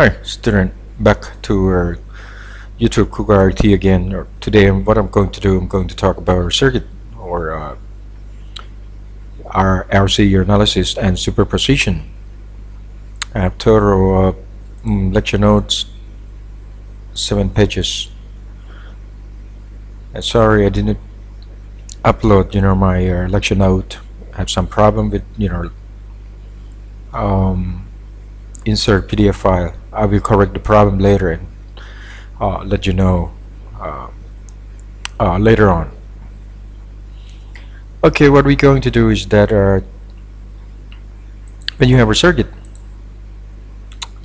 Hi, student, back to our YouTube Cougar RT again. Today, what I'm going to do, I'm going to talk about our circuit or our RC analysis and superposition. I have total lecture notes, 7 pages. And sorry, I didn't upload, my lecture note. I have some problem with, insert PDF file. I will correct the problem later and let you know later on. Okay, what we're going to do is that when you have a circuit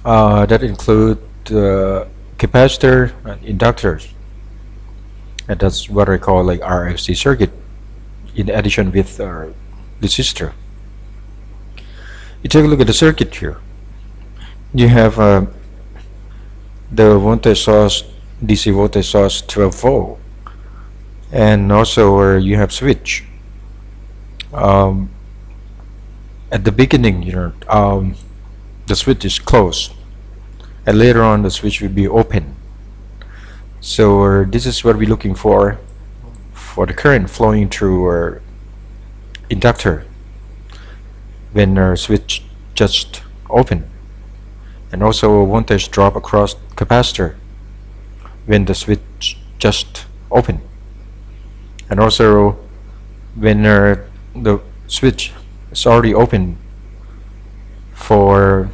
that include capacitor and inductors, and that's what I call like Rlc circuit, in addition with resistor. You take a look at the circuit here. You have the voltage source, DC voltage source 12 volt, and also you have switch. At the beginning, the switch is closed, and later on the switch will be open. So this is what we're looking for the current flowing through our inductor when our switch just open, and also a voltage drop across capacitor when the switch just open, and also when the switch is already open for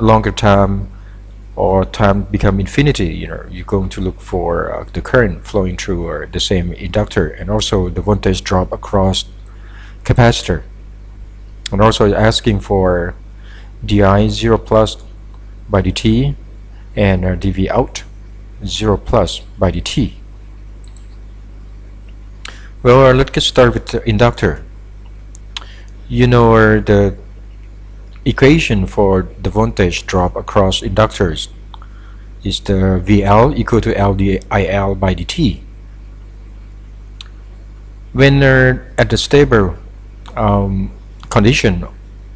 longer time or time become infinity. You're going to look for the current flowing through the same inductor, and also the voltage drop across capacitor, and also asking for di 0 plus by dt and dv out 0 plus by dt. Well, let's get started with the inductor. The equation for the voltage drop across inductors is the VL equal to LdIL by dt. When at the stable condition,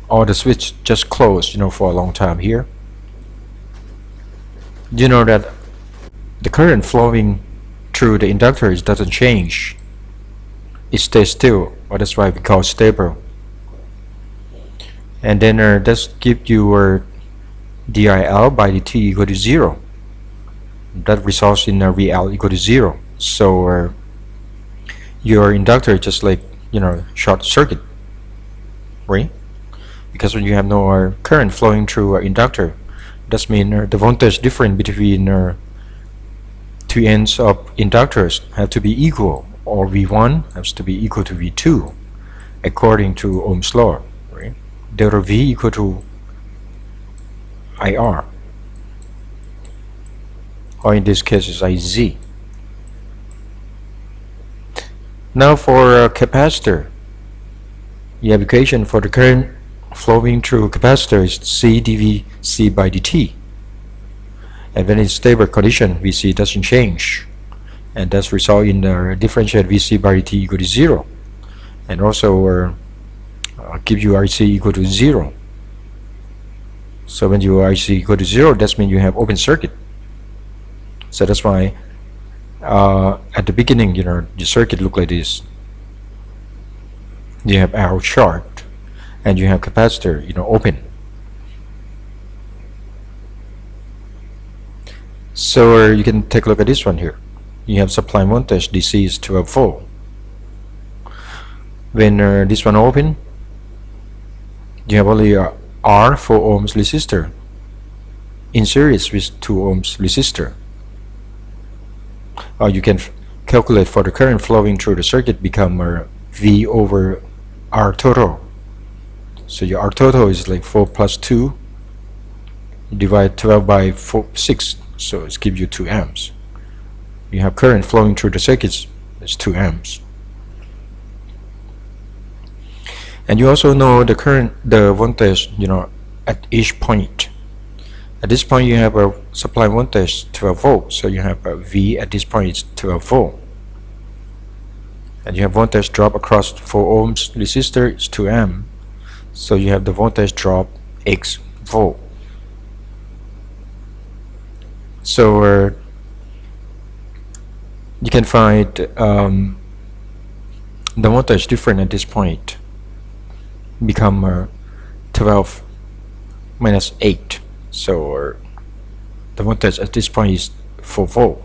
or the switch just closed for a long time here, you know that the current flowing through the inductors doesn't change. It stays still, or that's why we call stable. And then that's give you DIL by dt equal to 0. That results in VL equal to 0. So your inductor just like short circuit, right? Because when you have no current flowing through inductor, that means the voltage difference between two ends of inductors have to be equal, or V1 has to be equal to V2 according to Ohm's law, right? Delta V equal to IR, or in this case is IZ. Now for capacitor, the equation for the current flowing through capacitor is C dV C by dt, and when it's stable condition, Vc doesn't change, and that's result in differentiate Vc by dt equal to 0, and also give you Ic equal to 0. So when you Ic equal to 0, that means you have open circuit. So that's why at the beginning, your circuit look like this. You have arrow short, and you have capacitor open. So you can take a look at this one here. You have supply voltage DC is 12 volt. When this one open, you have only R 4 ohms resistor in series with 2 ohms resistor. You can calculate for the current flowing through the circuit become V over R total. So your R total is like 4 plus 2, divide 12 by 6, so it gives you 2 amps. You have current flowing through the circuits, it's 2 amps. And you also know the current, the voltage, at each point. At this point you have a supply voltage 12 volt, so you have a V at this point is 12 volt. And you have voltage drop across 4 ohms resistor, it's 2 amp. So you have the voltage drop X volt. So you can find the voltage difference at this point become 12 minus 8. So the voltage at this point is 4 volt.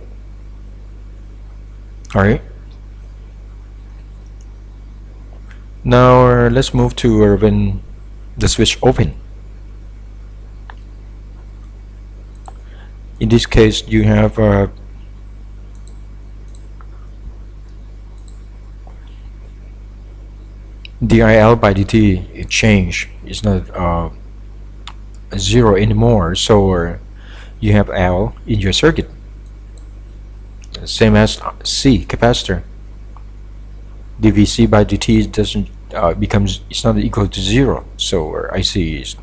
Alright. Now let's move to when the switch open. In this case, you have dIL by dt it change. It's not 0 anymore. So you have L in your circuit, same as C capacitor. dVc by dt doesn't it's not equal to 0. So IC is,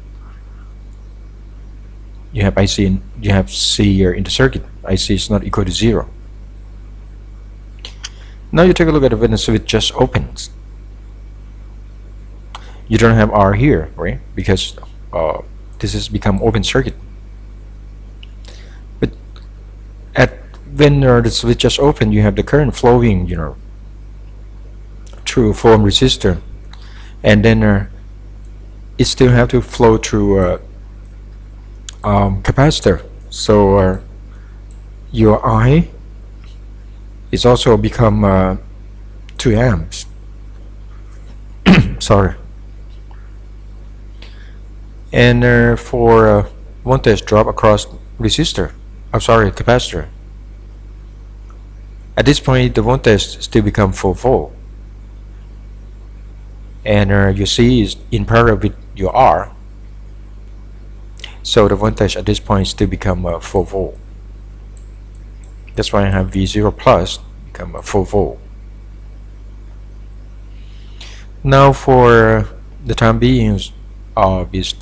you have IC in, you have C here in the circuit. IC is not equal to 0. Now you take a look at when the switch just opens. You don't have R here, right? Because this has become open circuit. But when the switch just opened, you have the current flowing, through 4 ohm resistor, and then it still have to flow through capacitor. So your I is also become 2 amps. Sorry. And for voltage drop across resistor, capacitor. At this point, the voltage still become 4 volt, and your C is in parallel with your R. So the voltage at this point still become 4 volt. That's why I have V0 plus become 4 volt. Now for the time being, is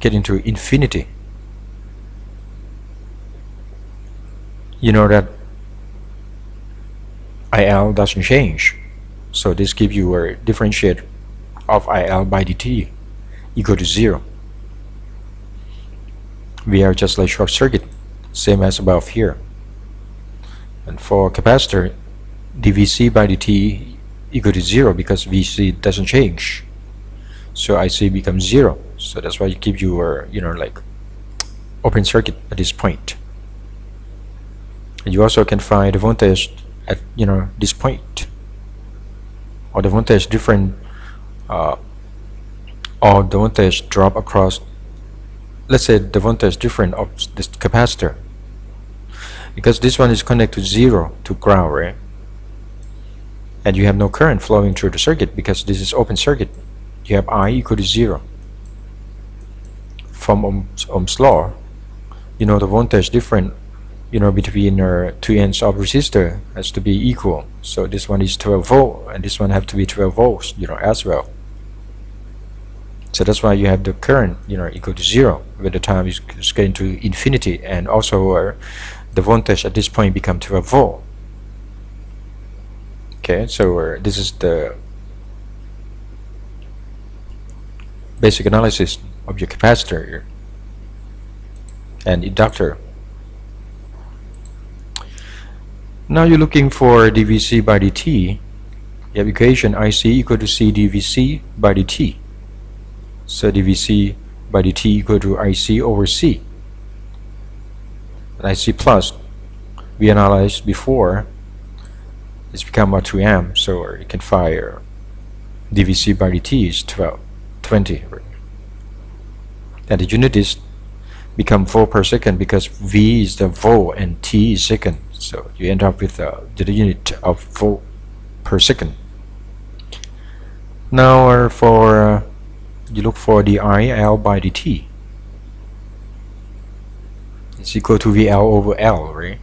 getting to infinity. You know that IL doesn't change. So this gives you a differentiate of IL by dt equal to 0. We are just like short circuit, same as above here. And for capacitor, dVc by dt equal to 0 because Vc doesn't change. So IC becomes 0. So that's why it gives you like open circuit at this point. And you also can find the voltage at this point, or the voltage different, or the voltage drop across. Let's say the voltage different of this capacitor, because this one is connected to 0 to ground, right? And you have no current flowing through the circuit because this is open circuit. You have I equal to 0. From Ohm's law, the voltage different between 2 ends of resistor has to be equal. So this one is 12 volt and this one have to be 12 volts as well. So that's why you have the current equal to 0 when the time is getting to infinity, and also the voltage at this point become 12 volt. Okay, so this is the basic analysis of your capacitor here and inductor. Now you're looking for dVc by dt. You have equation IC equal to C dVc by dt. So dVc by dt equal to IC over C. And IC plus, we analyzed before, it's become a 2 amp. So you can fire dVc by dt is 20. And the unit is become volt per second because V is the volt and T is second. So you end up with the unit of volt per second. Now for you look for the IL by dt. It's equal to VL over L, right?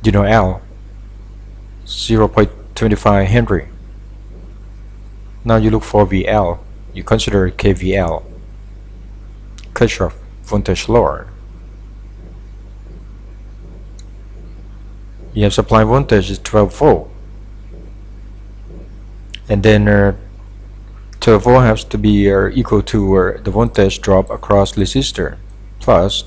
L 0.25 Henry. Now you look for VL. You consider KVL, Kirchhoff voltage law. You have supply voltage is 12 volt, and then 12 volt has to be equal to the voltage drop across resistor plus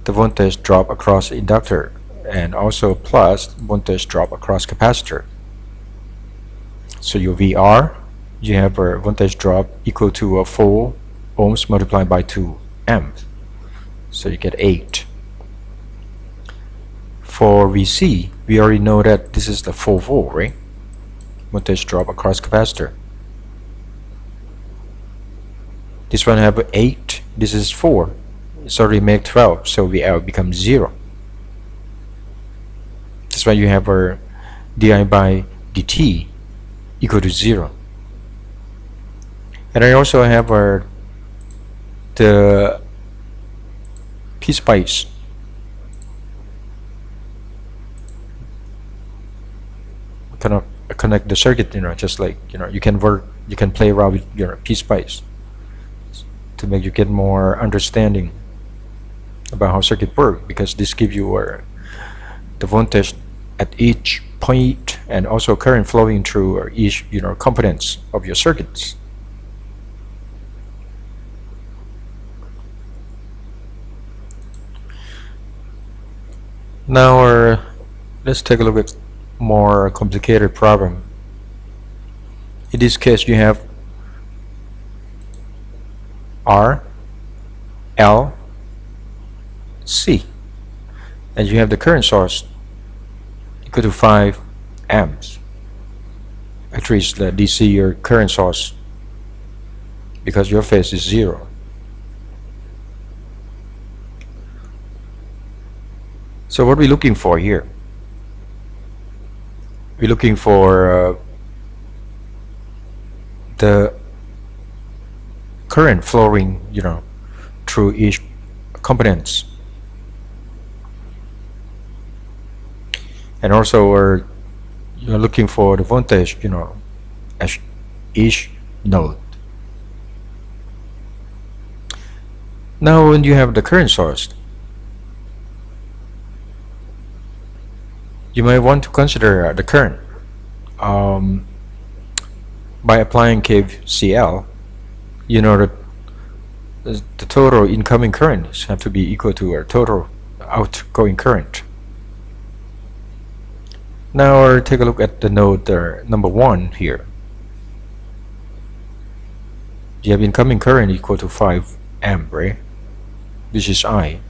the voltage drop across inductor, and also plus voltage drop across capacitor. So your VR, you have a voltage drop equal to 4 ohms multiplied by 2 amps. So you get 8. For VC, we already know that this is the 4 volt, right? Voltage drop across capacitor. This one have 8, this is 4. It's already make 12, so VL becomes 0. That's why you have our di by dt equal to 0. And I also have our the piece kind of connect the circuit, just like you can play around with your piece to make you get more understanding about how circuit work, because this gives you the voltage at each point and also current flowing through each components of your circuits. Now let's take a look at more complicated problem. In this case, you have R, L, C, and you have the current source equal to 5 amps. Actually, it's the DC your current source because your phase is 0. So what are we looking for here? We're looking for the current flowing, through each components, and also you're looking for the voltage, at each node. Now, when you have the current source, you might want to consider the current by applying KCL. That the total incoming current have to be equal to our total outgoing current. Now take a look at the node number 1 here. You have incoming current equal to 5 amp, right? This is I.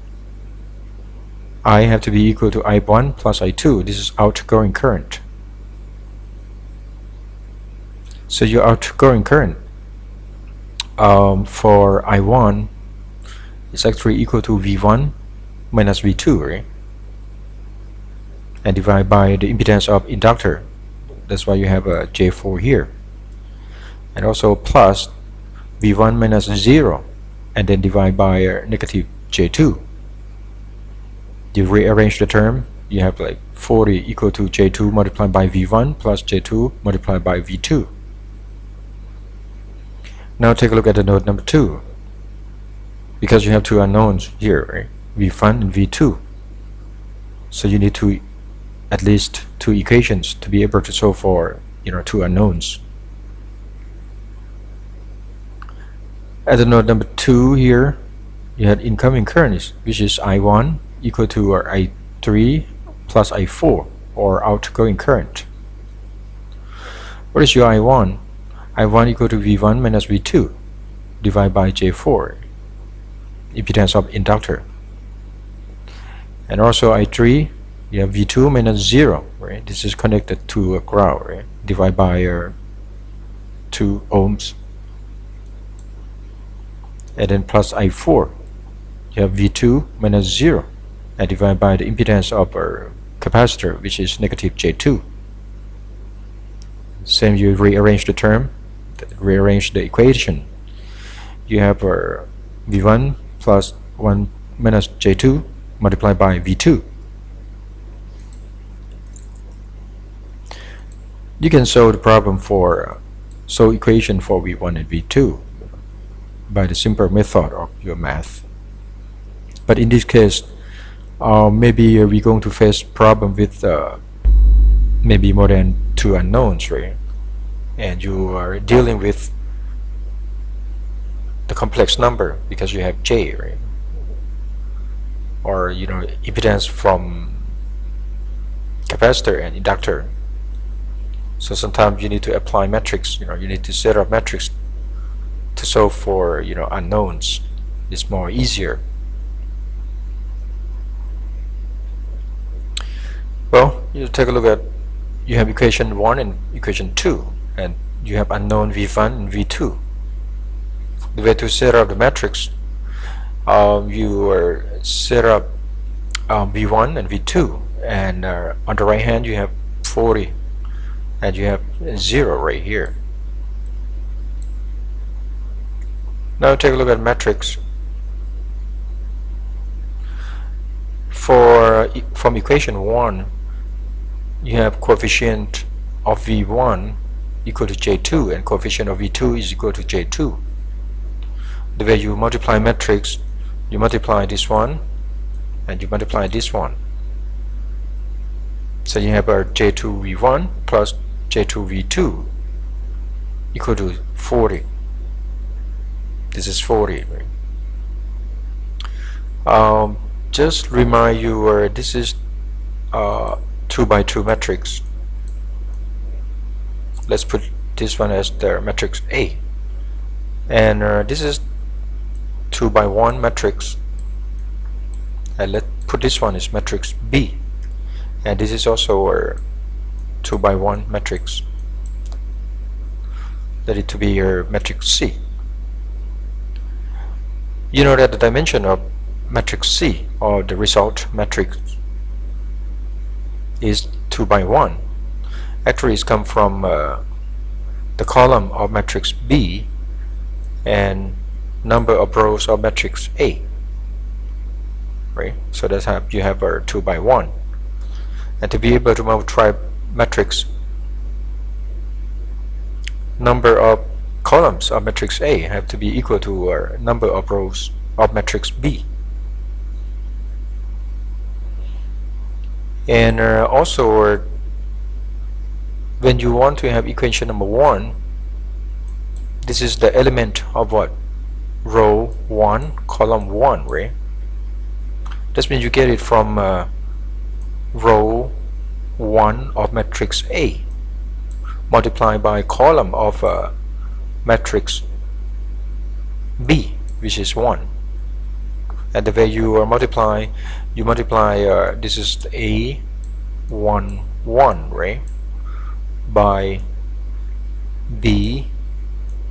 I have to be equal to I1 plus I2. This is outgoing current. So your outgoing current for I1 is actually equal to V1 minus V2, right? And divide by the impedance of inductor. That's why you have a J4 here. And also plus V1 minus 0, and then divide by negative J2. You rearrange the term, you have like 40 equal to J2 multiplied by V1 plus J2 multiplied by V2. Now take a look at the node number 2. Because you have two unknowns here, right? V1 and V2. So you need at least 2 equations to be able to solve for 2 unknowns. At the node number 2 here, you had incoming current, which is I1 equal to I3 plus I4, or outgoing current. What is your I1? I1 equal to V1 minus V2 divided by J4, impedance of inductor. And also I3, you have V2 minus 0, right? This is connected to a ground, right? Divided by 2 ohms. And then plus I4, you have V2 minus 0, and divided by the impedance of our capacitor, which is negative J2. Same, you rearrange the term, rearrange the equation. You have V1 plus 1 minus J2 multiplied by V2. You can solve the problem for equation for V1 and V2 by the simple method of your math. But in this case, maybe we're going to face problem with maybe more than 2 unknowns, right? And you are dealing with the complex number because you have J, right? or impedance from capacitor and inductor. So sometimes you need to apply metrics, you need to set up metrics to solve for unknowns. It's more easier. Well, you take a look at, you have equation 1 and equation 2, and you have unknown V1 and V2. The way to set up the matrix, you set up V1 and V2, and on the right hand you have 40 and you have 0 right here. Now take a look at matrix. From equation 1, you have coefficient of V1 equal to J2 and coefficient of V2 is equal to J2. The way you multiply matrix, you multiply this one and you multiply this one. So you have a J2 V1 plus J2 V2 equal to 40. This is 40. Just remind you, this is 2 by 2 matrix. Let's put this one as the matrix A, and this is 2 by 1 matrix, and let's put this one as matrix B, and this is also a 2 by 1 matrix. Let it to be your matrix C. You know that the dimension of matrix C, or the result matrix, is 2 by 1. Actually, it's come from the column of matrix B and number of rows of matrix A, right? So that's how you have a 2 by 1. And to be able to multiply matrix, number of columns of matrix A have to be equal to number of rows of matrix B. And also, when you want to have equation number 1, this is the element of what? Row 1, column 1, right? That means you get it from row 1 of matrix A multiplied by column of matrix B, which is 1. And the way you multiply, this is A 1 1, right, by B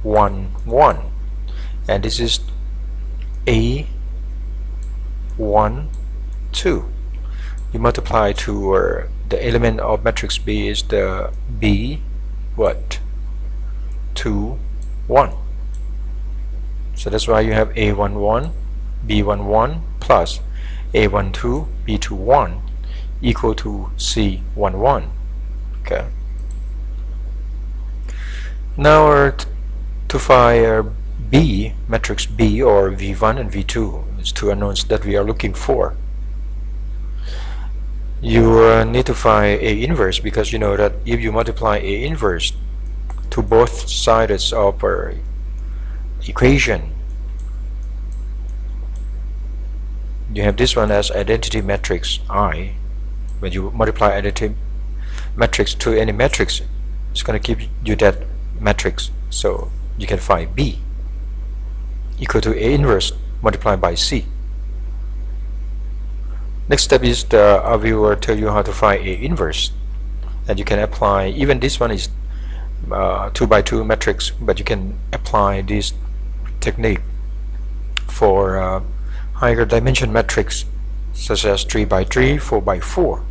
1 1, and this is A 1 2. You multiply to the element of matrix B is the B what? 2 1. So that's why you have A11 B11 plus A12 B21 equal to C11. Okay. Now to find B, matrix B, or V1 and V2, it's two unknowns that we are looking for. You need to find A inverse, because you know that if you multiply A inverse to both sides of equation, you have this one as identity matrix I. When you multiply identity matrix to any matrix, it's going to give you that matrix. So you can find B equal to A inverse multiplied by C. Next step is I will tell you how to find A inverse, and you can apply, even this one is 2 by 2 matrix, but you can apply this technique for higher dimension matrix such as 3 by 3, 4 by 4.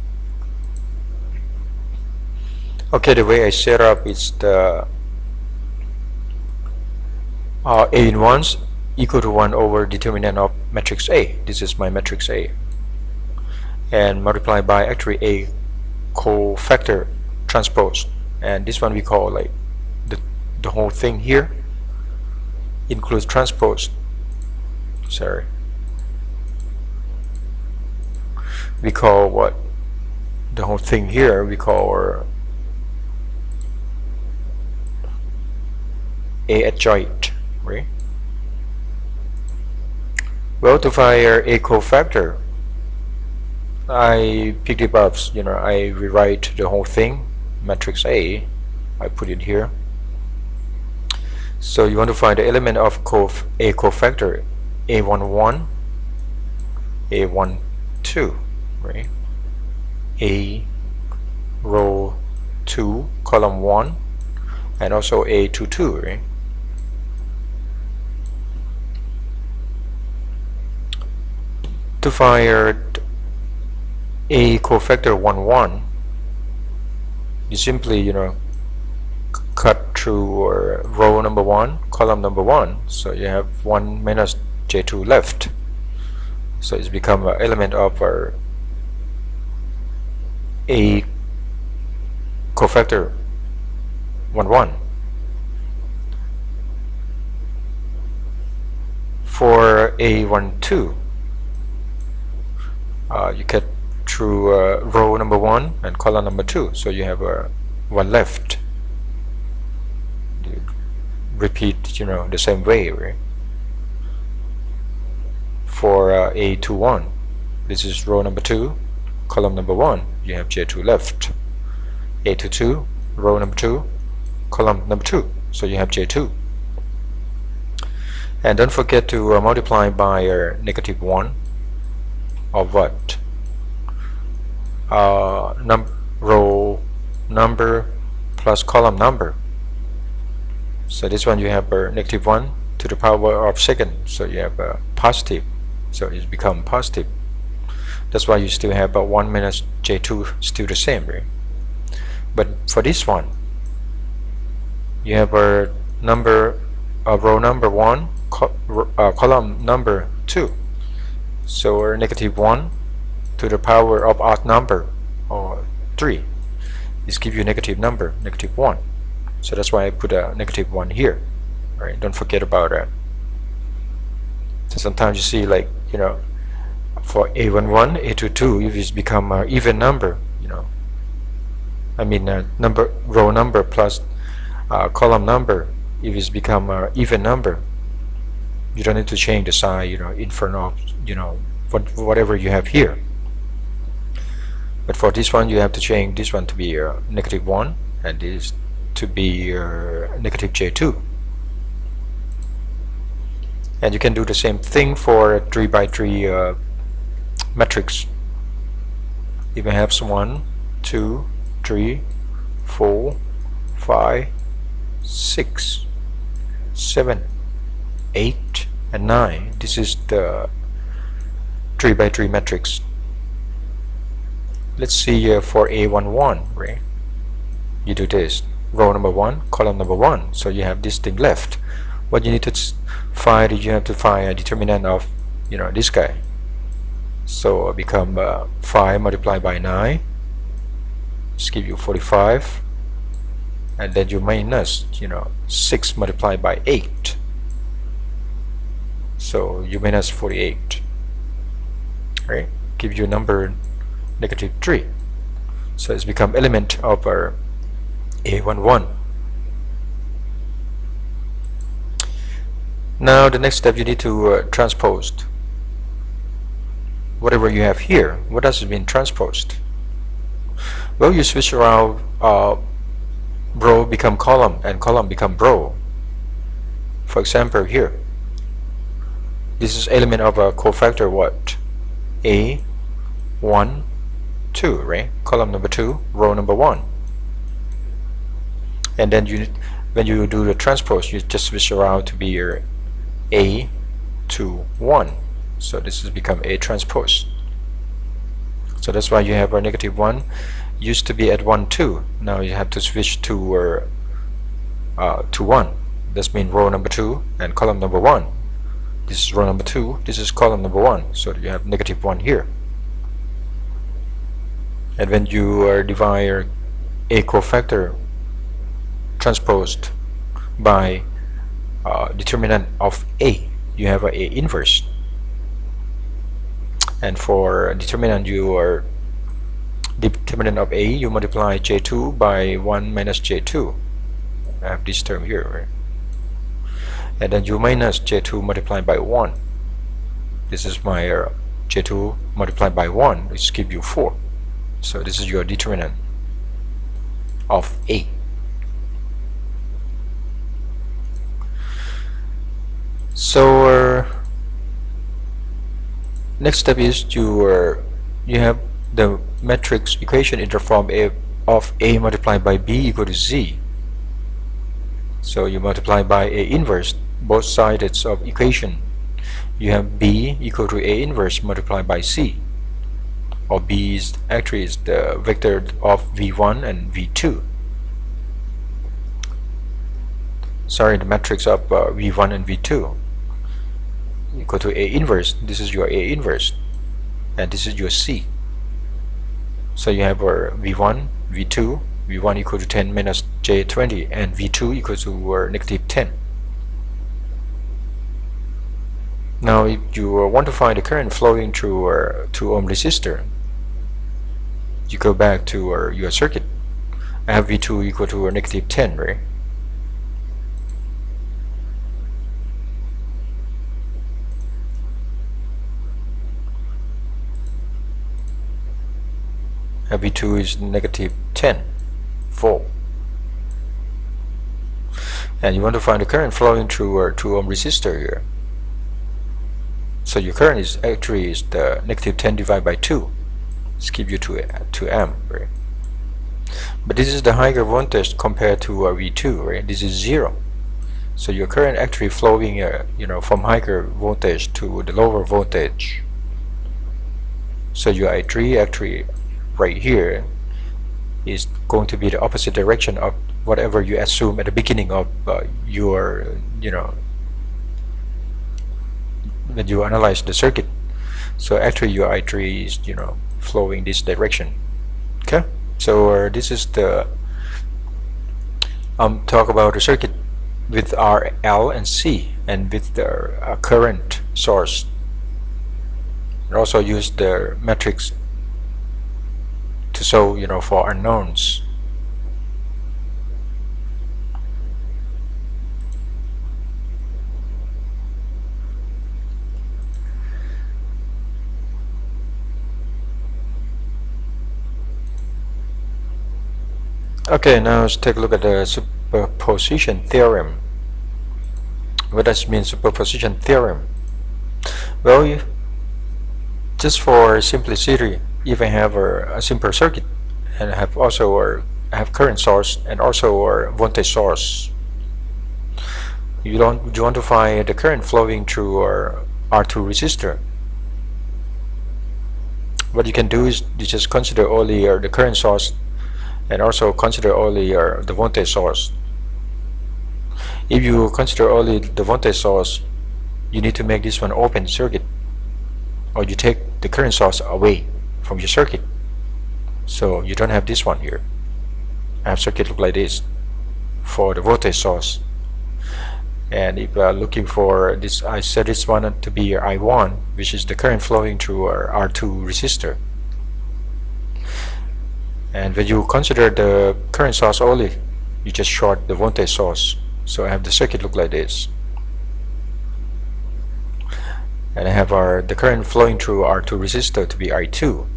Okay, the way I set up is the A in 1s equal to 1 over determinant of matrix A. This is my matrix A, and multiply by actually A cofactor transpose, and this one we call like the whole thing here includes transpose. Sorry, we call what the whole thing here we call A adjoint, right? Well, to find A cofactor, I picked it up, I rewrite the whole thing, matrix A, I put it here. So you want to find the element of a cofactor A11, A12, right? A row 2, column 1, and also A22, right? To find a cofactor 11, you simply cut through row number 1, column number 1, so you have 1 minus J2 left, so it's become an element of a cofactor 11. For A12, you cut through row number 1 and column number 2, so you have 1 left. You repeat the same way, right? For A21, this is row number 2, column number 1, you have J2 left. A22, row number 2, column number 2, so you have J2. And don't forget to multiply by -1 of what? Row number plus column number. So this one you have -1 to the power of second, so you have positive, so it's become positive. That's why you still have 1 minus J2 still the same, right? But for this one, you have a number of row number 1, column number 2, so -1 to the power of odd number, or 3. This gives you a negative number, -1. So that's why I put a -1 here. Alright, don't forget about that. So sometimes you see, like, for A11, A22, if it's become an even number, I mean row number plus column number, if it's become an even number, you don't need to change the sign, in front of, whatever you have here. But for this one, you have to change this one to be -1 and this to be negative J2. And you can do the same thing for a 3 by 3 matrix. If you have 1, 2, 3, 4, 5, 6, 7, 8, and 9. This is the 3 by 3 matrix. Let's see for A11, right? You do this, row number 1, column number 1, so you have this thing left. What you need to find is you have to find a determinant of this guy. So become 5 multiplied by 9, just give you 45, and then you minus 6 multiplied by 8, so you minus 48, right? Give you a number -3. So it's become element of our A11. Now the next step, you need to transpose whatever you have here. What does it mean, transposed? Well, you switch around, row become column and column become row. For example, here, this is element of a cofactor what? A1, 2, right? Column number 2, row number 1. And then when you do the transpose, you just switch around to be your A2, 1. So this has become A transpose. So that's why you have a -1. Used to be at 1, 2. Now you have to switch to 1. This means row number 2 and column number 1. This is row number 2. This is column number 1. So you have -1 here. And when you divide a cofactor transposed by determinant of A, you have a inverse. And for determinant, determinant of A, you multiply J2 by 1 minus J2. I have this term here, right? And then you minus J2 multiplied by 1. This is my J2 multiplied by 1, which gives you 4. So this is your determinant of A. So next step is to you have the matrix equation in the form of A multiplied by B equal to Z. So you multiply by A inverse both sides of equation. You have B equal to A inverse multiplied by C, or B is actually the vector of V1 and V2. Sorry, the matrix of V1 and V2 equal to A inverse. This is your A inverse, and this is your C. So you have V1, V2, V1 equal to 10 minus J20, and V2 equal to negative 10. Now if you want to find the current flowing through 2-ohm resistor, you go back to your circuit. I have V2 equal to negative 10, right? V2 is negative 10 volt, and you want to find the current flowing through 2-ohm resistor here. So your current is actually the negative 10 divided by 2. This gives you 2 amp, right? But this is the higher voltage compared to V2, right? This is 0. So your current actually flowing from higher voltage to the lower voltage. So your I3 actually right here is going to be the opposite direction of whatever you assume at the beginning of your when you analyze the circuit. So actually your I3 is flowing this direction. Okay, so this is the talk about the circuit with R, L, and C, and with the current source, and also use the matrix to solve for unknowns. Okay, now let's take a look at the superposition theorem. What does it mean, superposition theorem? Well, just for simplicity, if I have a simple circuit and I have also have current source and also a voltage source, you want to find the current flowing through R2 resistor. What you can do is you just consider only the current source and also consider only the voltage source. If you consider only the voltage source, you need to make this one open circuit, or you take the current source away from your circuit, so you don't have this one here. I have circuit look like this for the voltage source. And if looking for this, I set this one to be I1, which is the current flowing through R2 resistor. And when you consider the current source only, you just short the voltage source. So I have the circuit look like this, and I have the current flowing through R2 resistor to be I2.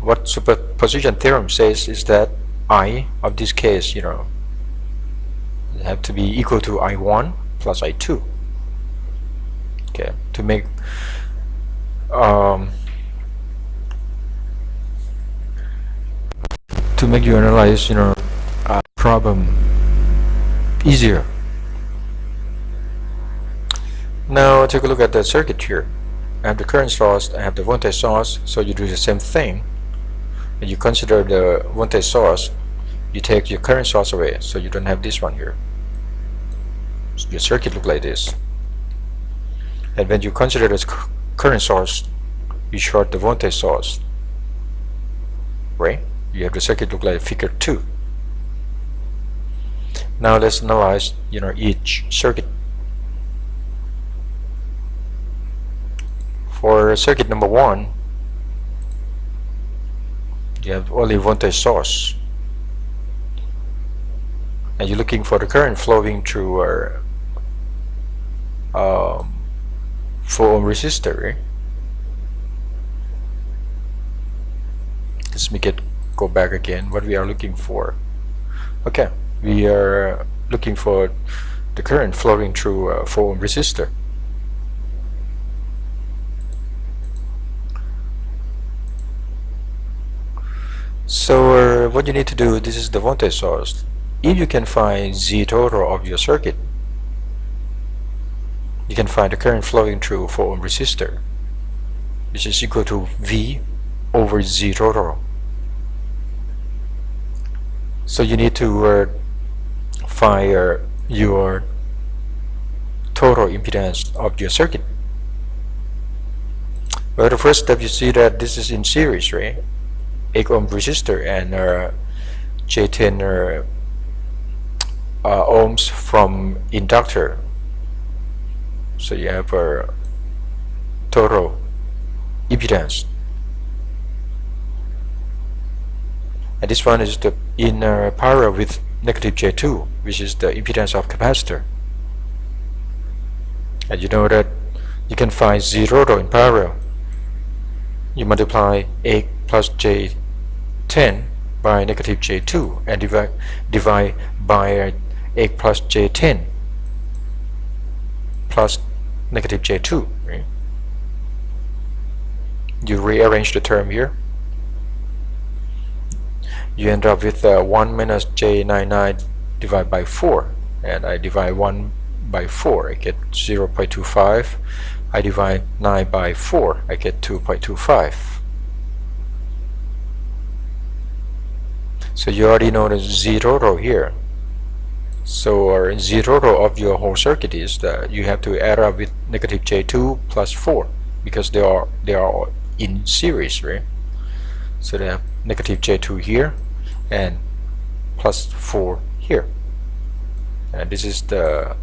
What superposition theorem says is that I of this case, have to be equal to I1 plus I2. Okay, to make you analyze problem easier. Now take a look at the circuit here. I have the current source, I have the voltage source, so you do the same thing. And you consider the voltage source, you take your current source away, so you don't have this one here. So your circuit look like this. And when you consider this current source, you short the voltage source, right? You have the circuit look like figure 2. Now let's analyze each circuit. For circuit number 1, you have only voltage source, and you're looking for the current flowing through 4-ohm resistor, right? make it go back again. What we are looking for? Okay, we are looking for the current flowing through a 4 ohm resistor. So what you need to do, this is the voltage source. If you can find Z total of your circuit, you can find the current flowing through 4 ohm resistor, which is equal to V over Z total. So you need to find your total impedance of your circuit. Well, the first step, you see that this is in series, right? 8 ohm resistor and J10 ohms from inductor. So you have a total impedance, and this one is in parallel with negative J2, which is the impedance of capacitor. And you know that you can find Z total in parallel. You multiply 8 plus J10 by negative J2 and divide by 8 plus J10 plus negative J2. Right? You rearrange the term here. You end up with 1 minus J99 divided by 4, and I divide 1 by 4, I get 0.25. I divide 9 by 4, I get 2.25. So you already know the Z total here. So Z total of your whole circuit is that you have to add up with negative J2 plus 4, because they are in series, right? So they have negative J2 here and plus 4 here, and this is the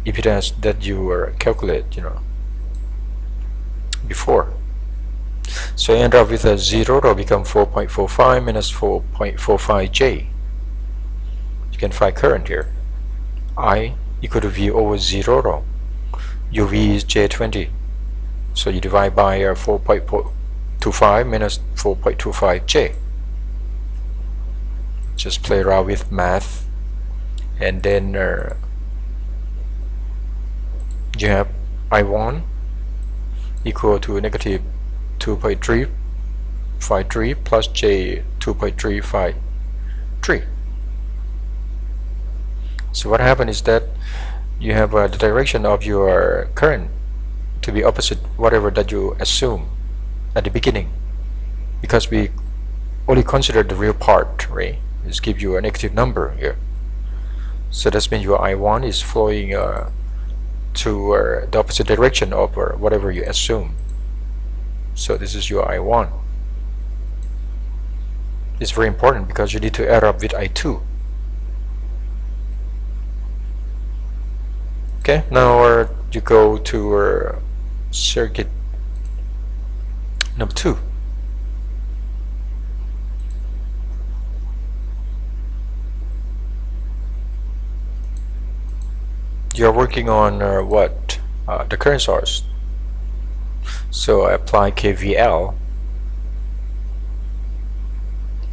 impedance that you calculate, before. So you end up with a Z total become 4.45 minus 4.45 J. You can find current here. I equal to V over Z total. UV is J20. So you divide by 4.25 minus 4.25 J. Just play around with math, and then you have I1 equal to negative 2.353 plus J 2.353. So what happened is that you have the direction of your current to be opposite whatever that you assume at the beginning, because we only consider the real part, right? This gives you a negative number here. So that means your I1 is flowing to the opposite direction of whatever you assume. So this is your I1. It's very important because you need to add up with I2. Okay, now you go to circuit number 2. You're working on what? The current source. So I apply KVL.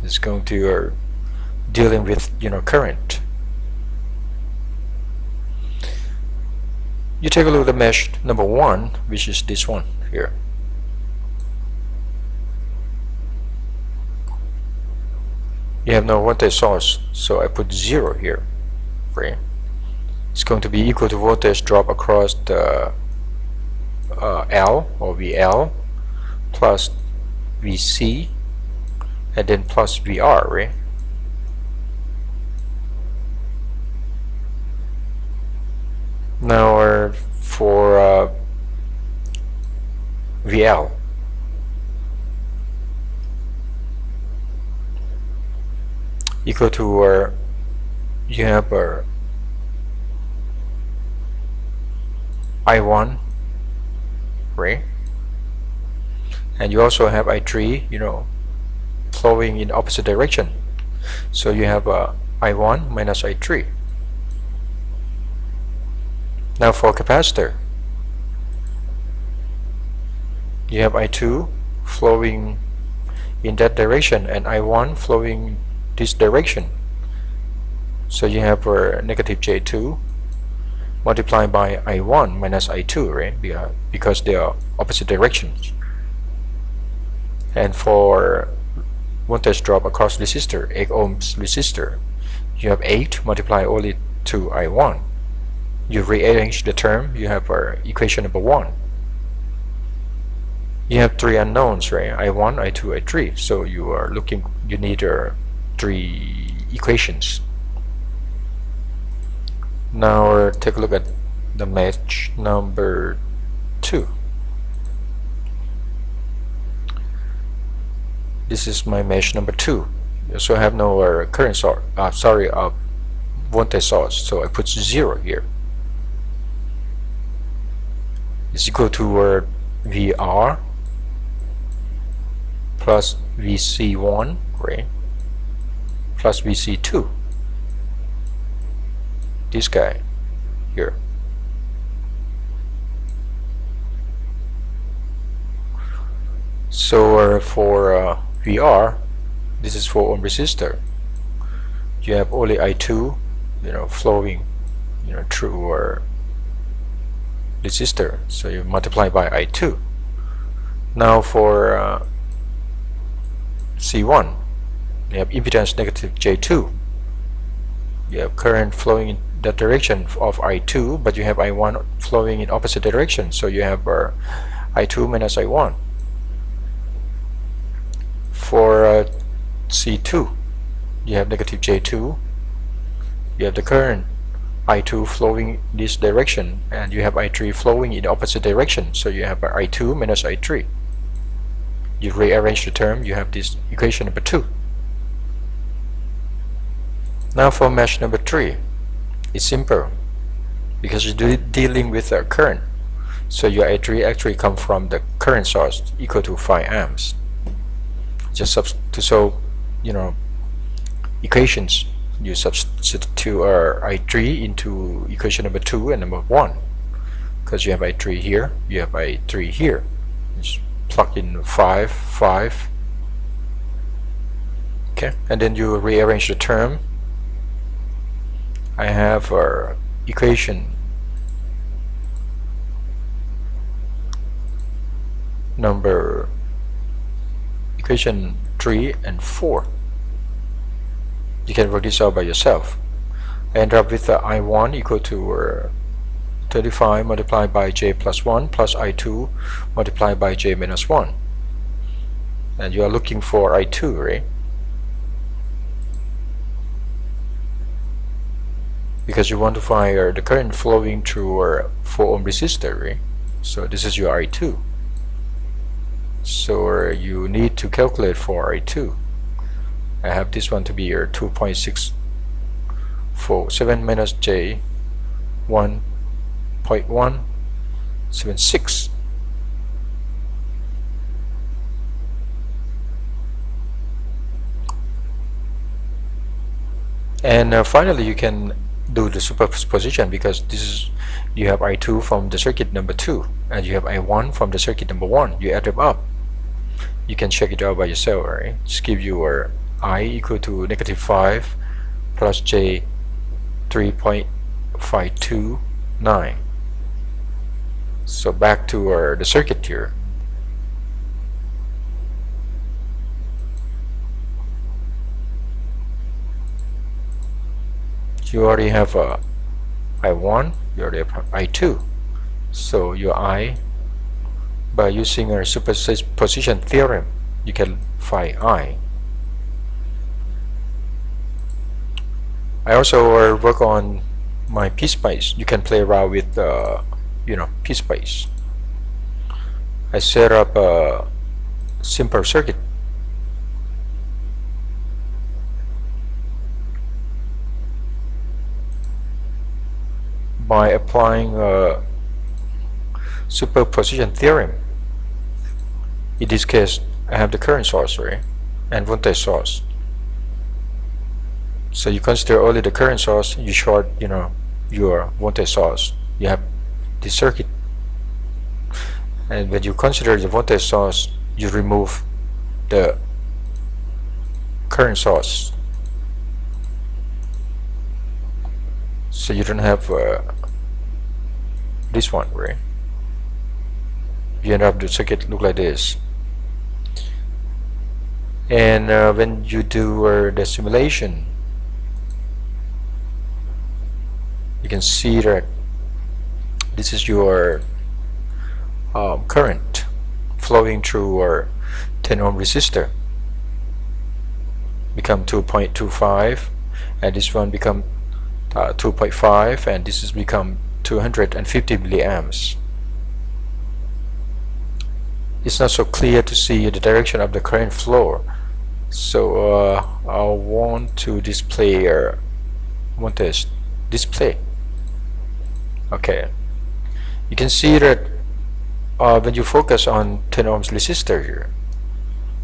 It's going to dealing with current. You take a look at the mesh number 1, which is this one here. You have no voltage source, so I put 0 here. Right? It's going to be equal to voltage drop across the L or VL plus VC and then plus VR, right? Now for VL, equal to you have I1, right? And you also have I3, flowing in opposite direction. So you have I1 minus I3. Now for capacitor, you have I2 flowing in that direction and I1 flowing this direction. So you have negative J2 multiplied by I1 minus I2, right? Because they are opposite directions. And for voltage drop across resistor, 8 ohms resistor, you have 8 multiplied only to I1. You rearrange the term, you have equation number 1. You have 3 unknowns, right? I1, I2, I3. So you need 3 equations. Now take a look at the mesh number 2. This is my mesh number 2. So I have no current source, voltage source, so I put 0 here. It's equal to VR plus VC1, right, plus VC2. This guy here. So for VR, this is 4 ohm resistor. You have only I2, flowing, through resistor. So you multiply by I2. Now for C1, you have impedance negative J2. You have current flowing in that direction of I2, but you have I1 flowing in opposite direction. So you have I2 minus I1. For C2, you have negative J2. You have the current I2 flowing this direction, and you have I3 flowing in the opposite direction. So you have I2 minus I3. You rearrange the term, you have this equation number 2. Now for mesh number 3, it's simple because you're dealing with a current. So your I3 actually comes from the current source equal to 5 amps. Just to solve, equations, you substitute I3 into equation number 2 and number 1. Because you have I3 here, you have I3 here. Just plug in 5, 5. Okay, and then you rearrange the term. I have equation equation 3 and 4. You can work this out by yourself. I end up with I1 equal to 35 multiplied by J plus 1 plus I2 multiplied by J minus 1. And you are looking for I2, right? Because you want to find the current flowing through 4 ohm resistor, right? So this is your I2. So you need to calculate for I2. I have this one to be 2.647 minus J 1.176. And finally you can do the superposition, because this is, you have I2 from the circuit number 2 and you have I1 from the circuit number 1. You add them up. You can check it out by yourself, right? Just give you I equal to negative 5 plus J 3.529. So back to the circuit here. You already have I1, you already have I2. So your I, by using a superposition theorem, you can find I. I also work on my P-space. You can play around with P-space. I set up a simple circuit. By applying superposition theorem. In this case, I have the current source, right, and voltage source. So you consider only the current source. You short, your voltage source. You have the circuit, and when you consider the voltage source, you remove the current source. So you don't have this one, right? You end up the circuit look like this. And when you do the simulation, you can see that this is your current flowing through our 10 ohm resistor become 2.25, and this one become 2.5, and this has become 250 milliamps. It's not so clear to see the direction of the current flow, so I want to display voltage display. Okay, you can see that when you focus on 10 ohms resistor here,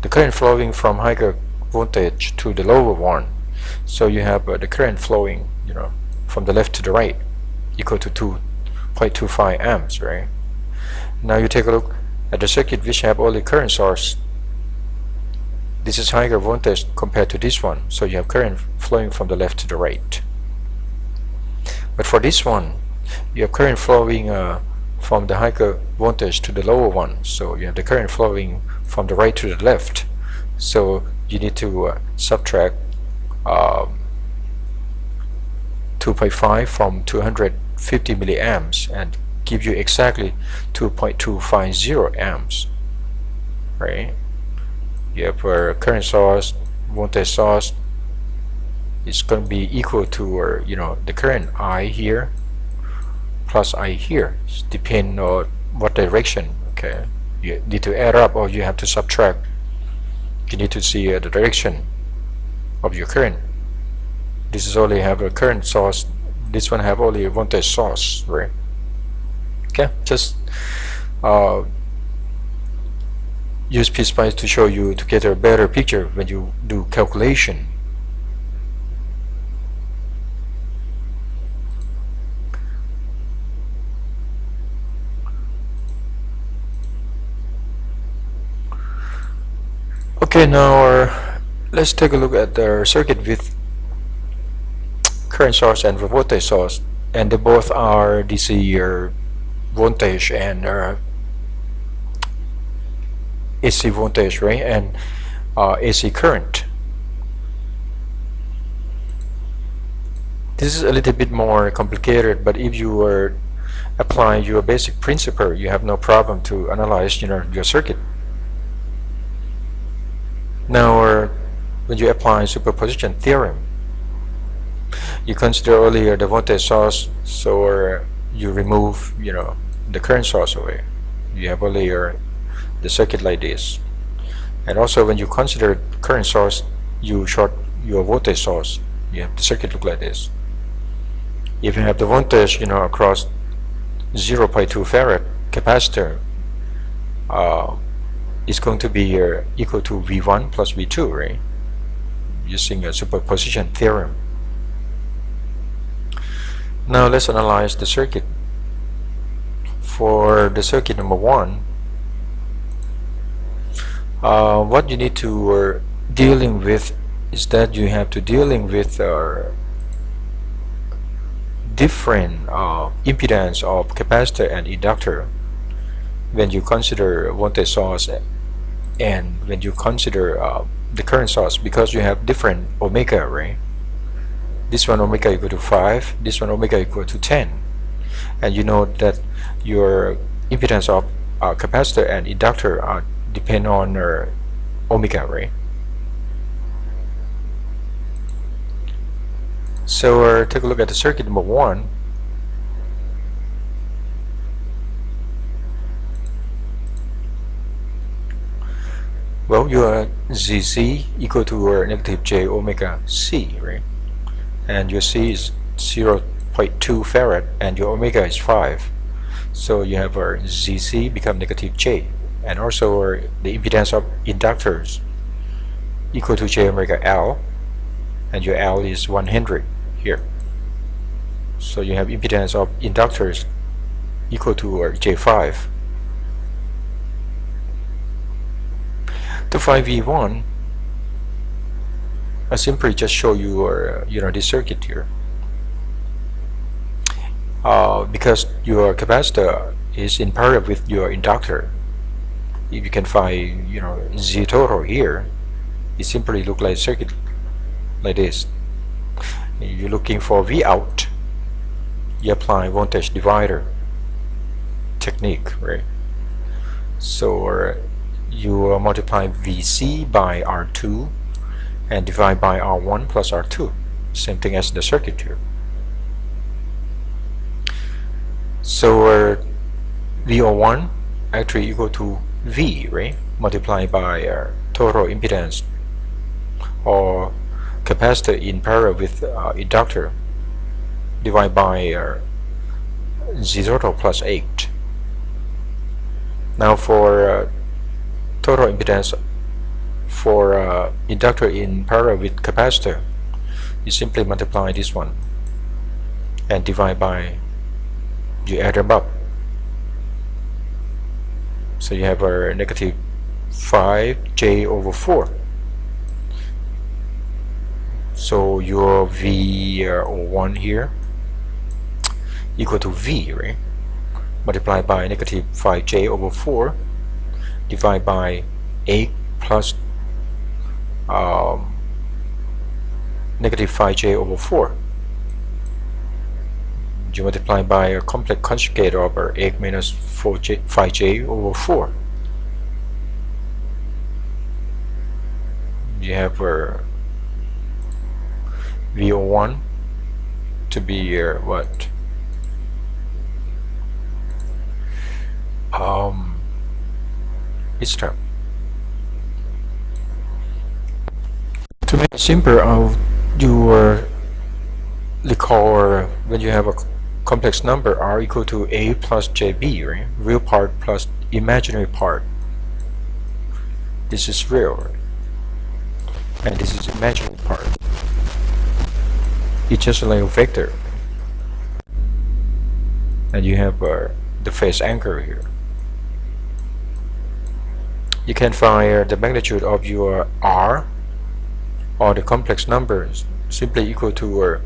the current flowing from higher voltage to the lower one. So you have the current flowing, from the left to the right, equal to 2.25 amps, right? Now you take a look at the circuit which have only current source. This is higher voltage compared to this one, so you have current flowing from the left to the right. But for this one, you have current flowing from the higher voltage to the lower one, so you have the current flowing from the right to the left. So you need to subtract 2.5 from 250 milliamps and give you exactly 2.250 amps, right? You have a current source, voltage source is going to be equal to the current I here plus I here, depending on what direction. Okay, you need to add up or you have to subtract. You need to see the direction of your current. This is only have a current source, this one have only a voltage source, right? Okay, just use PSpice to show you, to get a better picture when you do calculation. Okay, now let's take a look at the circuit with current source and voltage source, and they both are DC voltage and AC voltage, right? And AC current. This is a little bit more complicated, but if you were applying your basic principle, you have no problem to analyze your circuit. Now when you apply superposition theorem, you consider earlier the voltage source, so you remove the current source away. You have only the circuit like this. And also when you consider current source, you short your voltage source. You have the circuit look like this. If you have the voltage across 0.2 farad capacitor, is going to be equal to V1 plus V2, right? Using a superposition theorem. Now let's analyze the circuit. For the circuit number 1, what you need to dealing with is that you have to dealing with different impedance of capacitor and inductor when you consider voltage source and when you consider the current source, because you have different omega, right? This one omega equal to 5, this one omega equal to 10, and you know that your impedance of capacitor and inductor depend on omega, right? So take a look at the circuit number 1. Well, your ZC equal to negative J omega C, right? And your C is 0.2 farad and your omega is 5. So you have our ZC become negative J, and also the impedance of inductors equal to J omega L, and your L is 100 here. So you have impedance of inductors equal to J5. To 5V1, I simply just show you this circuit here. Because your capacitor is in parallel with your inductor, if you can find Z total here, it simply look like circuit like this. You're looking for V out, you apply voltage divider technique, right? So you multiply VC by R2 and divide by R1 plus R2, same thing as the circuit here. So VO1 actually equal to V, right? Multiplied by total impedance or capacitor in parallel with inductor divided by Z total plus 8. Now for total impedance for inductor in parallel with capacitor, you simply multiply this one and divide by, you add them up. So you have a negative 5J over 4. So your V1 here equal to V, right? Multiplied by negative 5J over 4 divided by 8 plus negative 5J over 4. You multiply by a complex conjugate of 8 minus 5J over 4. You have VO1 to be what? This term. To make it simpler, you recall when you have a complex number R equal to A plus JB, right? Real part plus imaginary part. This is real, right? And this is imaginary part. It's just like a vector. And you have the phase anchor here. You can find the magnitude of your R or the complex numbers simply equal to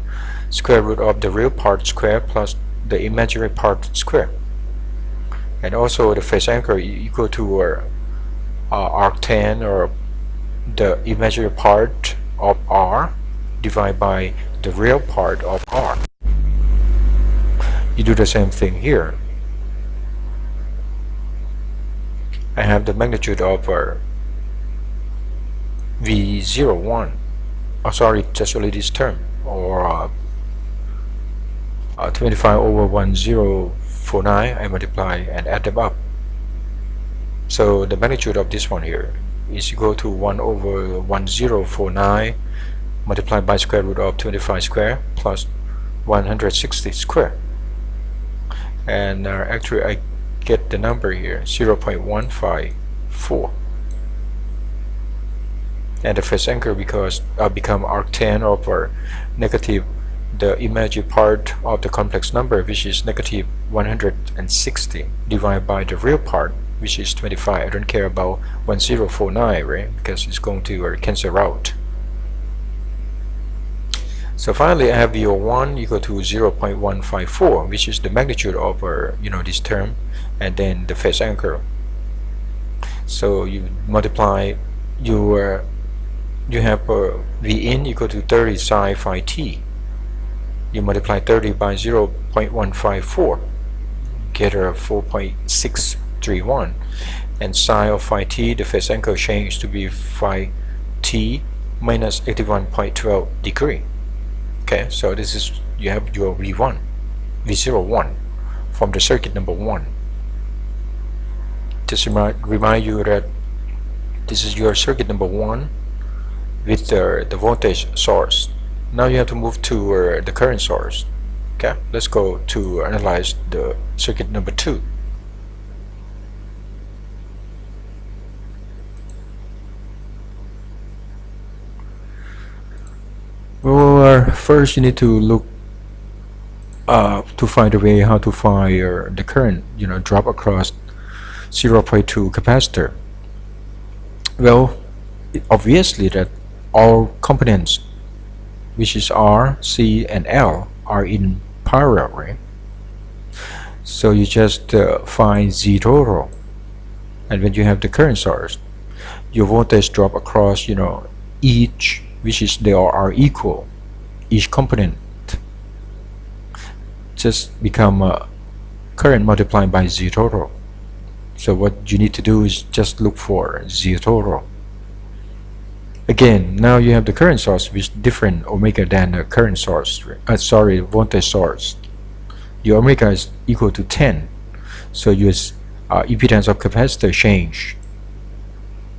square root of the real part square plus the imaginary part square. And also the phase anchor equal to arctan, or the imaginary part of R divided by the real part of R. You do the same thing here. I have the magnitude of V01. Oh, sorry, just only this term, or 25 over 1049. I multiply and add them up. So the magnitude of this one here is equal to 1 over 1049 multiplied by square root of 25 square plus 160 square. And actually I get the number here 0.154. And the phase anchor because become arctan over negative the imaginary part of the complex number, which is negative 160, divided by the real part, which is 25. I don't care about 1049, right? Because it's going to cancel out. So finally I have VO1 equal to 0.154, which is the magnitude of this term, and then the phase anchor. So you multiply you have Vin equal to 30 sine phi t. You multiply 30 by 0.154, get a 4.631, and sine of phi t, the phase angle change to be phi t minus 81.12 degree. Okay, so this is, you have your V01 from the circuit number 1. Just remind you that this is your circuit number 1 with the voltage source. Now you have to move to the current source. Okay, let's go to analyze the circuit number 2. Well, first you need to look to find a way how to find the current, drop across 0.2 capacitor. Well, obviously that all components, which is R, C, and L, are in parallel, right? So you just find Z total, and when you have the current source, your voltage drop across, each, which is they all are equal, each component just become current multiplied by Z total. So what you need to do is just look for Z total. Again, now you have the current source which is different omega than the current source, voltage source. Your omega is equal to 10, so your impedance of capacitor change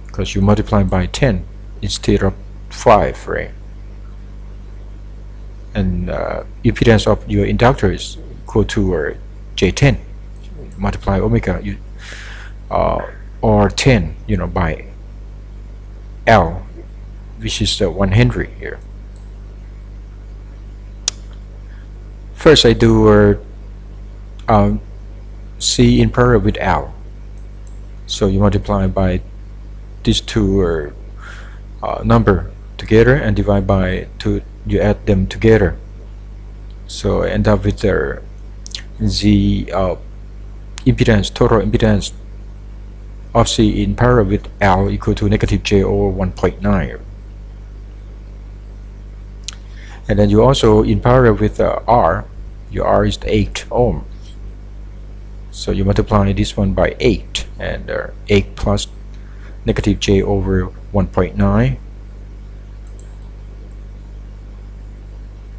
because you multiply by 10 instead of 5, right? And impedance of your inductor is equal to J10, multiply omega or 10 by L, which is 1 Henry here. First I do C in parallel with L, so you multiply by these two number together and divide by 2, you add them together, so I end up with the impedance, total impedance of C in parallel with L equal to negative J over 1.9. And then you also in parallel with R, your R is 8 ohm, so you multiply this one by 8, and 8 plus negative J over 1.9,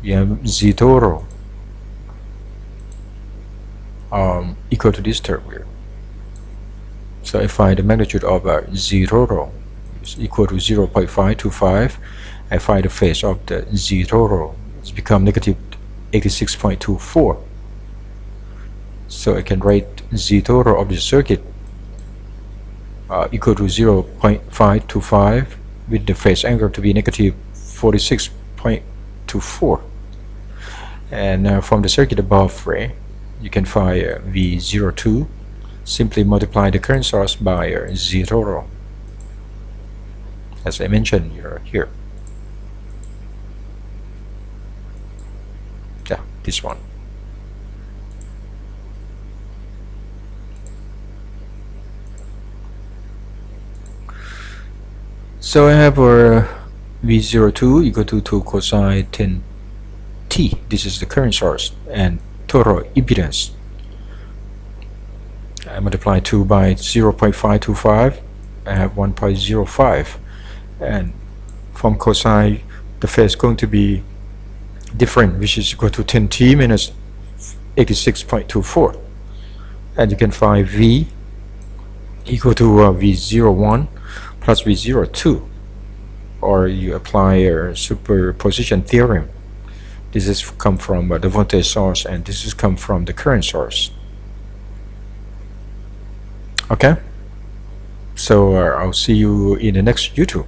you have Z total equal to this term here. So I find the magnitude of Z total is equal to 0.525. I find the phase of the Z total. It's become negative 86.24. So I can write Z total of the circuit equal to 0.525 with the phase angle to be negative 46.24. And from the circuit above, right, you can find V02. Simply multiply the current source by Z total, as I mentioned here. Yeah, this one. So I have our V02 equal to 2 cosine 10t. This is the current source and total impedance. I multiply 2 by 0.525. I have 1.05, and from cosine the phase is going to be different, which is equal to 10t minus 86.24, and you can find V equal to V01 plus V02, or you apply a superposition theorem. This is come from the voltage source, and this is come from the current source. Okay, so I'll see you in the next YouTube.